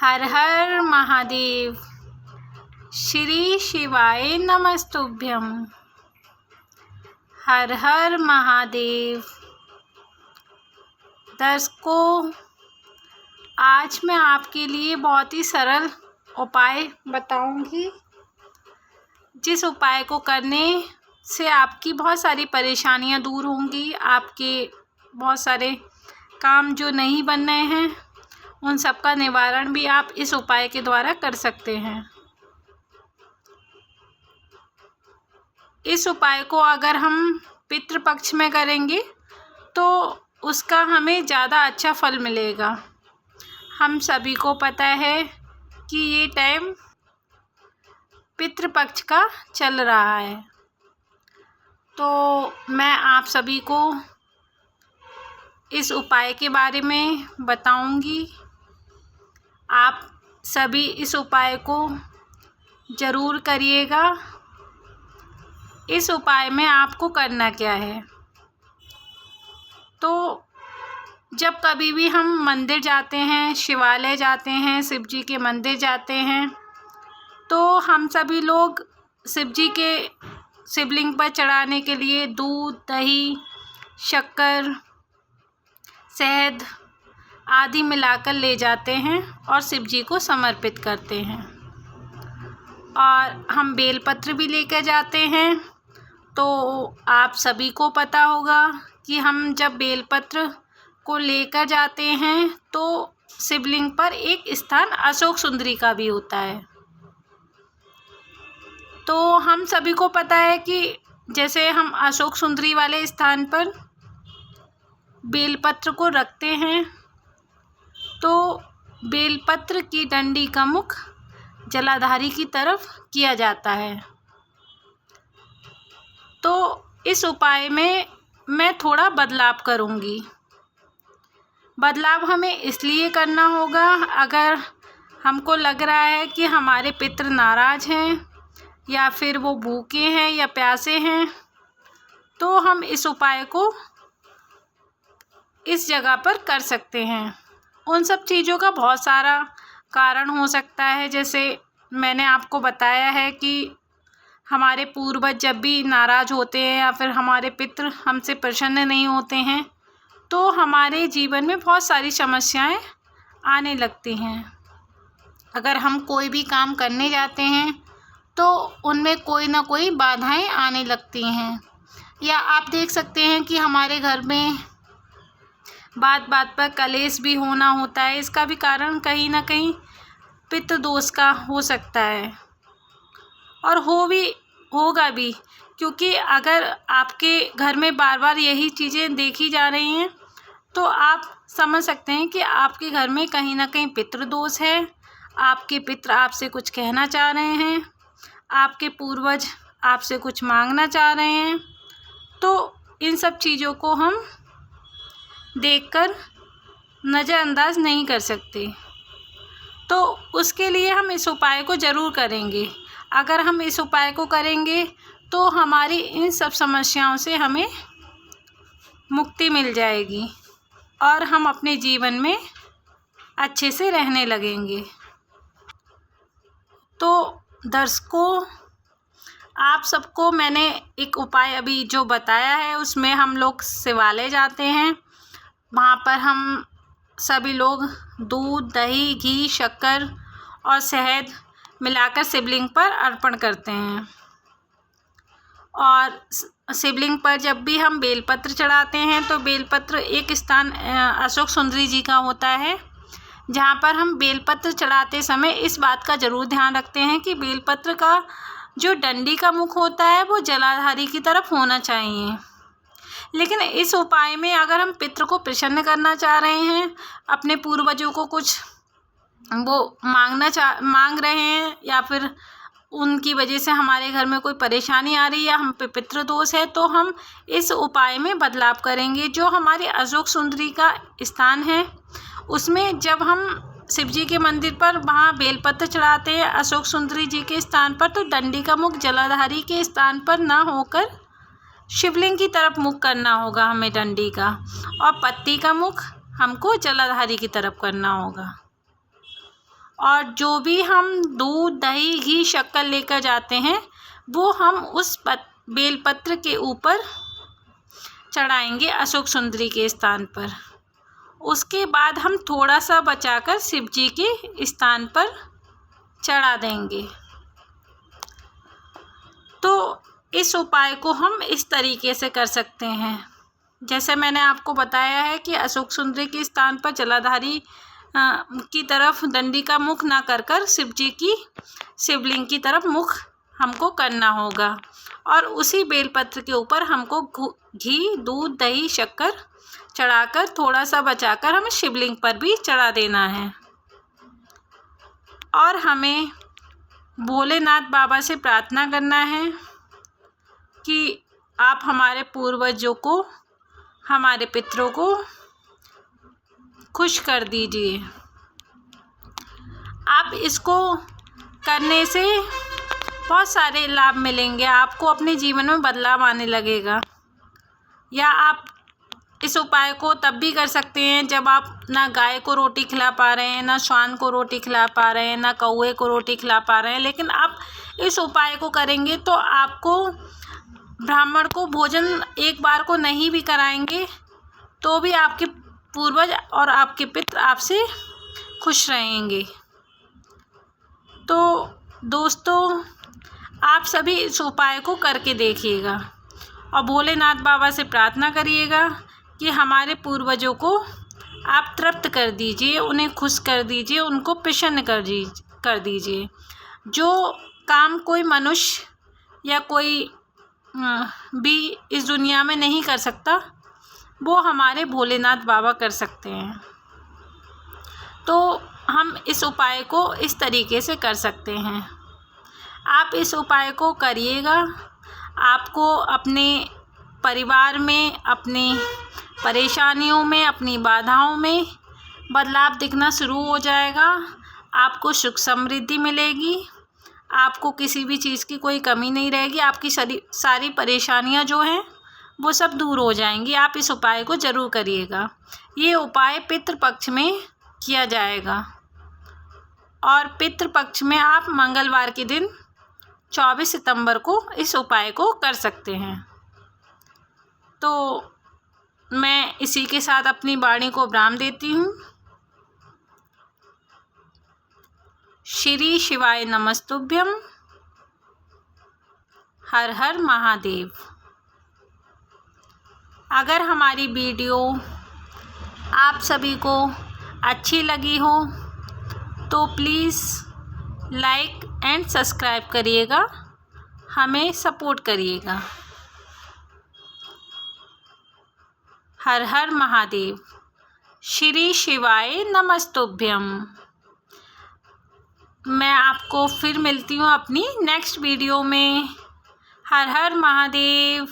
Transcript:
हर हर महादेव। श्री शिवाय नमस्तुभ्यम। हर हर महादेव। दर्शकों, आज मैं आपके लिए बहुत ही सरल उपाय बताऊंगी, जिस उपाय को करने से आपकी बहुत सारी परेशानियां दूर होंगी। आपके बहुत सारे काम जो नहीं बन रहे हैं, उन सब का निवारण भी आप इस उपाय के द्वारा कर सकते हैं। इस उपाय को अगर हम पितृपक्ष में करेंगे तो उसका हमें ज़्यादा अच्छा फल मिलेगा। हम सभी को पता है कि ये टाइम पितृपक्ष का चल रहा है, तो मैं आप सभी को इस उपाय के बारे में बताऊंगी। आप सभी इस उपाय को ज़रूर करिएगा। इस उपाय में आपको करना क्या है, तो जब कभी भी हम मंदिर जाते हैं, शिवालय जाते हैं, शिव जी के मंदिर जाते हैं, तो हम सभी लोग शिव जी के शिवलिंग पर चढ़ाने के लिए दूध, दही, शक्कर, शहद आदि मिलाकर ले जाते हैं और शिव जी को समर्पित करते हैं। और हम बेलपत्र भी लेकर जाते हैं। तो आप सभी को पता होगा कि हम जब बेलपत्र को लेकर जाते हैं तो शिवलिंग पर एक स्थान अशोक सुंदरी का भी होता है। तो हम सभी को पता है कि जैसे हम अशोक सुंदरी वाले स्थान पर बेलपत्र को रखते हैं, तो बेलपत्र की डंडी का मुख जलाधारी की तरफ किया जाता है। तो इस उपाय में मैं थोड़ा बदलाव करूँगी। बदलाव हमें इसलिए करना होगा, अगर हमको लग रहा है कि हमारे पितृ नाराज़ हैं या फिर वो भूखे हैं या प्यासे हैं, तो हम इस उपाय को इस जगह पर कर सकते हैं। उन सब चीज़ों का बहुत सारा कारण हो सकता है। जैसे मैंने आपको बताया है कि हमारे पूर्वज जब भी नाराज़ होते हैं या फिर हमारे पितृ हमसे प्रसन्न नहीं होते हैं, तो हमारे जीवन में बहुत सारी समस्याएं आने लगती हैं। अगर हम कोई भी काम करने जाते हैं तो उनमें कोई ना कोई बाधाएं आने लगती हैं। या आप देख सकते हैं कि हमारे घर में बात बात पर कलेश भी होना होता है। इसका भी कारण कहीं ना कहीं पितृ दोष का हो सकता है, और होगा भी, क्योंकि अगर आपके घर में बार बार यही चीज़ें देखी जा रही हैं तो आप समझ सकते हैं कि आपके घर में कहीं ना कहीं पितृ दोष है। आपके पितृ आपसे कुछ कहना चाह रहे हैं, आपके पूर्वज आपसे कुछ मांगना चाह रहे हैं। तो इन सब चीज़ों को हम देखकर नज़रअंदाज नहीं कर सकते। तो उसके लिए हम इस उपाय को ज़रूर करेंगे। अगर हम इस उपाय को करेंगे तो हमारी इन सब समस्याओं से हमें मुक्ति मिल जाएगी और हम अपने जीवन में अच्छे से रहने लगेंगे। तो दर्शकों, आप सबको मैंने एक उपाय अभी जो बताया है, उसमें हम लोग शिवालय जाते हैं। वहाँ पर हम सभी लोग दूध, दही, घी, शक्कर और शहद मिलाकर शिवलिंग पर अर्पण करते हैं। और शिवलिंग पर जब भी हम बेलपत्र चढ़ाते हैं तो बेलपत्र एक स्थान अशोक सुंदरी जी का होता है, जहाँ पर हम बेलपत्र चढ़ाते समय इस बात का ज़रूर ध्यान रखते हैं कि बेलपत्र का जो डंडी का मुख होता है वो जलाधारी की तरफ होना चाहिए। लेकिन इस उपाय में अगर हम पितृ को प्रसन्न करना चाह रहे हैं, अपने पूर्वजों को कुछ वो मांग रहे हैं, या फिर उनकी वजह से हमारे घर में कोई परेशानी आ रही है या हम पे पितृ दोष है, तो हम इस उपाय में बदलाव करेंगे। जो हमारे अशोक सुंदरी का स्थान है, उसमें जब हम शिव जी के मंदिर पर वहाँ बेलपत्र चढ़ाते हैं अशोक सुंदरी जी के स्थान पर, तो डंडी का मुख जलाधारी के स्थान पर ना होकर शिवलिंग की तरफ मुख करना होगा हमें डंडी का, और पत्ती का मुख हमको जलाधारी की तरफ करना होगा। और जो भी हम दूध, दही, घी, शक्कर लेकर जाते हैं वो हम उस बेलपत्र के ऊपर चढ़ाएंगे अशोक सुंदरी के स्थान पर। उसके बाद हम थोड़ा सा बचाकर शिव जी के स्थान पर चढ़ा देंगे। तो इस उपाय को हम इस तरीके से कर सकते हैं। जैसे मैंने आपको बताया है कि अशोक सुंदरी के स्थान पर जलाधारी की तरफ डंडी का मुख ना कर शिव जी की शिवलिंग की तरफ मुख हमको करना होगा और उसी बेलपत्र के ऊपर हमको घी, दूध, दही, शक्कर चढ़ाकर थोड़ा सा बचाकर हमें शिवलिंग पर भी चढ़ा देना है। और हमें भोलेनाथ बाबा से प्रार्थना करना है कि आप हमारे पूर्वजों को, हमारे पितरों को खुश कर दीजिए। आप इसको करने से बहुत सारे लाभ मिलेंगे, आपको अपने जीवन में बदलाव आने लगेगा। या आप इस उपाय को तब भी कर सकते हैं जब आप ना गाय को रोटी खिला पा रहे हैं, ना श्वान को रोटी खिला पा रहे हैं, ना कौवे को रोटी खिला पा रहे हैं। लेकिन आप इस उपाय को करेंगे तो आपको ब्राह्मण को भोजन एक बार को नहीं भी कराएंगे तो भी आपके पूर्वज और आपके पितृ आपसे खुश रहेंगे। तो दोस्तों, आप सभी इस उपाय को करके देखिएगा और भोलेनाथ बाबा से प्रार्थना करिएगा कि हमारे पूर्वजों को आप तृप्त कर दीजिए, उन्हें खुश कर दीजिए, उनको प्रसन्न कर दीजिए। जो काम कोई मनुष्य या कोई भी इस दुनिया में नहीं कर सकता वो हमारे भोलेनाथ बाबा कर सकते हैं। तो हम इस उपाय को इस तरीके से कर सकते हैं। आप इस उपाय को करिएगा, आपको अपने परिवार में, अपनी परेशानियों में, अपनी बाधाओं में बदलाव दिखना शुरू हो जाएगा। आपको सुख समृद्धि मिलेगी, आपको किसी भी चीज़ की कोई कमी नहीं रहेगी, आपकी सारी परेशानियां जो हैं वो सब दूर हो जाएंगी। आप इस उपाय को ज़रूर करिएगा। ये उपाय पितृपक्ष में किया जाएगा और पितृपक्ष में आप मंगलवार के दिन 24 सितंबर को इस उपाय को कर सकते हैं। तो मैं इसी के साथ अपनी वाणी को विराम देती हूँ। श्री शिवाय नमस्तुभ्यम। हर हर महादेव। अगर हमारी वीडियो आप सभी को अच्छी लगी हो तो प्लीज़ लाइक एंड सब्सक्राइब करिएगा, हमें सपोर्ट करिएगा। हर हर महादेव। श्री शिवाय नमस्तुभ्यम। मैं आपको फिर मिलती हूँ अपनी नेक्स्ट वीडियो में। हर हर महादेव।